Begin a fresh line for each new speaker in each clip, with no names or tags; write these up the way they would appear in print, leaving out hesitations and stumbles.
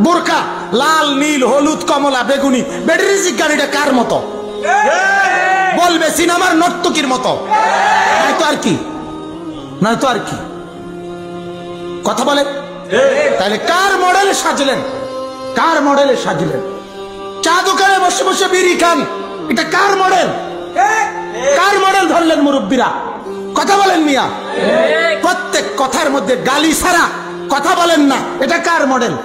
বোরকা লাল নীল হলুদ কমলা বেগুনি ব্যাটারি গাড়িটা কার মতো বলবে সিনেমার নর্তকীর মতো নয়তো আর কি নয়তো আর কি কথা বলে তাহলে কার মডেলে সাজলেন কার মডেলে সাজলেন চা দোকানে বসে বসে বিড়ি খান এটা কার মডেল কার মডেল ধরলেন মুরব্বীরা কথা বলেন মিয়া প্রত্যেক কথার মধ্যে গালি ছাড়া কথা বলেন না এটা কার মডেল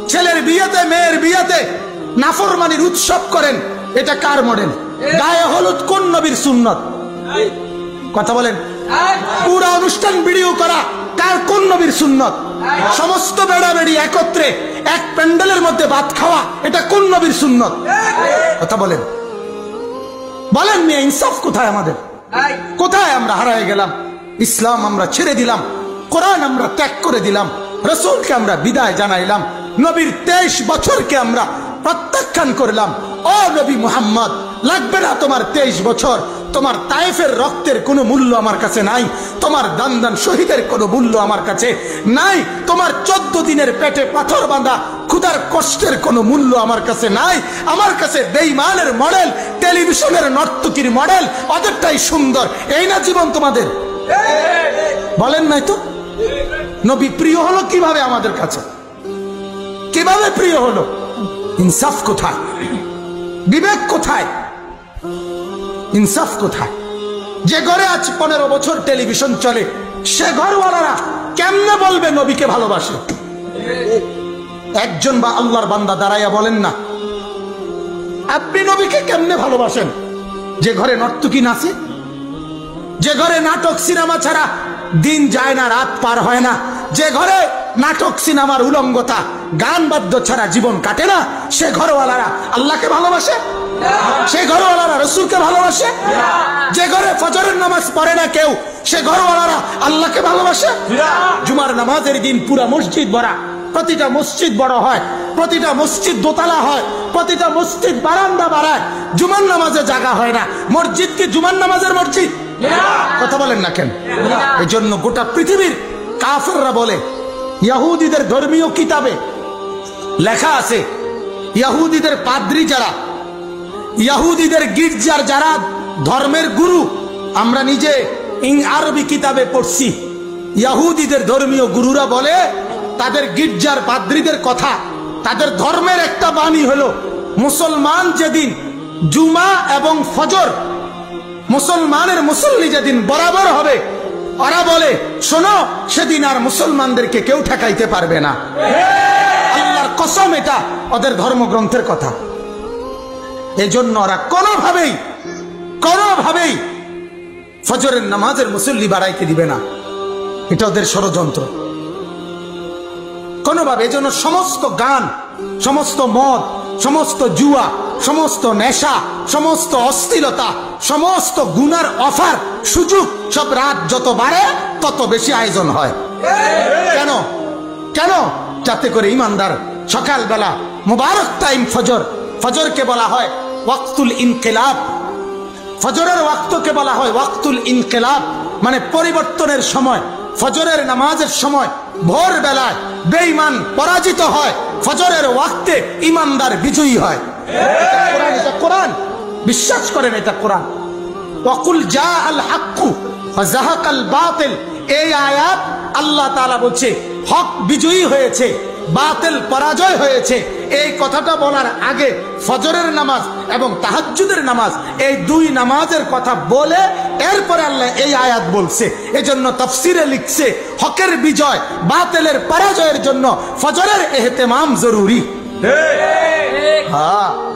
ছেলের বিয়েতে মেয়ের বিয়েতে নাফরমানির উৎসব করেন এটা কার মডেল গায়ে হলুদ কোন নবীর সুন্নত কথা বলেন পুরো অনুষ্ঠান ভিডিও করা কার কোন নবীর সুন্নত সমস্ত বেড়া বেড়ি একত্রে এক প্যান্ডেলের মধ্যে ভাত খাওয়া এটা কোন নবীর সুন্নত কথা বলেন বলেন মিয়া ইনসাফ কোথায় আমাদের কোথায় আমরা হারিয়ে গেলাম ইসলাম আমরা ছেড়ে দিলাম কোরআন আমরা ত্যাগ করে দিলাম রাসূলকে আমরা বিদায় জানাইলাম নবীর 23 বছরকে আমরা প্রত্যাখ্যান করলাম ও নবী মুহাম্মদ লাগবে না তোমার 23 বছর তোমার তায়েফের রক্তের কোনো মূল্য আমার কাছে নাই তোমার দান দান শহীদের কোনো মূল্য আমার কাছে নাই তোমার 14 দিনের পেটে পাথর বাঁধা ক্ষুধার কষ্টের কোনো মূল্য আমার কাছে নাই আমার কাছে বেঈমানের মডেল টেলিভিশনের নর্তকীর মডেল ওদেরটাই সুন্দর এই না জীবন তোমাদের বলেন নাই তো নবী প্রিয় হলো কিভাবে আমাদের কাছে কিভাবে প্রিয় হলো ইনসাফ কোথায় বিবেক কোথায় ইনসাফ কোথায় যে ঘরে আজ 15 বছর টেলিভিশন চলে সে ঘরওয়ালারা কেমনে বলবে নবীকে ভালোবাসে একজন বা আল্লাহর বান্দা দাঁড়াইয়া বলেন না আপনি নবীকে কেমনে ভালোবাসেন যে ঘরে নর্তকী নাচে যে ঘরে নাটক সিনেমা ছাড়া দিন যায় না রাত পার হয় না যে ঘরে নাটক সিনেমার উলঙ্গতা গান বাদ্য ছাড়া জীবন কাটে না সে ঘরওয়ালারা আল্লাহকে ভালোবাসে সে ঘরওয়ালারা রাসূলকে ভালোবাসে যে ঘরে ফজরের নামাজ পড়ে না কেউ সে ঘরওয়ালারা আল্লাহকে ভালোবাসে জুমার নামাজের দিন পুরা মসজিদ ভরা প্রতিটা মসজিদ বড় হয় প্রতিটা মসজিদ দোতলা হয় প্রতিটা মসজিদ বারান্দা বাড়ায় জুমার নামাজে জায়গা হয় না মসজিদ কি জুমার নামাজের মসজিদ কথা বলেন না কেন এই জন্য গোটা পৃথিবীর কাফেররা বলে ইহুদিদের ধর্মীয় কিতাবে লেখা আছে ইহুদিদের পাদ্রী যারা ইহুদিদের গির্জার যারা ধর্মের গুরু আমরা নিজে আরবি কিতাবে পড়ছি ইহুদিদের ধর্মীয় গুরুরা বলে তাদের গির্জার পাদ্রীদের কথা তাদের ধর্মের একটা বাণী হলো মুসলমান যেদিন জুমা এবং ফজর মুসলমানের মুসল্লি যেদিন বরাবর হবে ওরা বলে শোনো সেদিন আর মুসলমানদেরকে কেউ ঠেকাইতে পারবে না আল্লাহর কসম এটা ওদের ধর্মগ্রন্থের কথা এজন্য ওরা কোনোভাবেই ফজরের নামাজের মুসল্লি বাড়াইতে দিবে না এটা ওদের ষড়যন্ত্র কোনোভাবে এজন্য সমস্ত গান সমস্ত মদ সমস্ত জুয়া সমস্ত নেশা সমস্ত অশ্লীলতা সমস্ত গুনার অফার সুযোগ সব রাত যত বাড়ে তত বেশি আয়োজন হয় কেন কেন যাতে করে ইমানদার সকালবেলা মুবারক টাইম ফজরকে বলা হয় ওয়াক্তুল ইনকিলাব ফজরের ওয়াক্তকে বলা হয় ওয়াক্তুল ইনকিলাব মানে পরিবর্তনের সময় ফজরের নামাজের সময় ভোর বেলায় বেঈমান পরাজিত হয় ফজরের ওয়াক্তে ইমানদার বিজয়ী হয় এটা কোরআন বিশ্বাস করেন এটা কোরআন ওয়াকুল জাআল হাক্কু ওয়া যাহাকাল বাতিল এই আয়াত আল্লাহ তাআলা বলছে হক বিজয়ী হয়েছে বাতিল পরাজয় হয়েছে এই কথাটা বলার আগে ফজরের নামাজ এবং তাহাজ্জুদের নামাজ এই দুই নামাজের কথা বলে এরপরে আল্লাহ এই আয়াত বলছে এজন্য তাফসিরে লিখছে হকের বিজয় বাতিলের পরাজয়ের জন্য ফজরের ইহতিমাম জরুরি। হ্যাঁ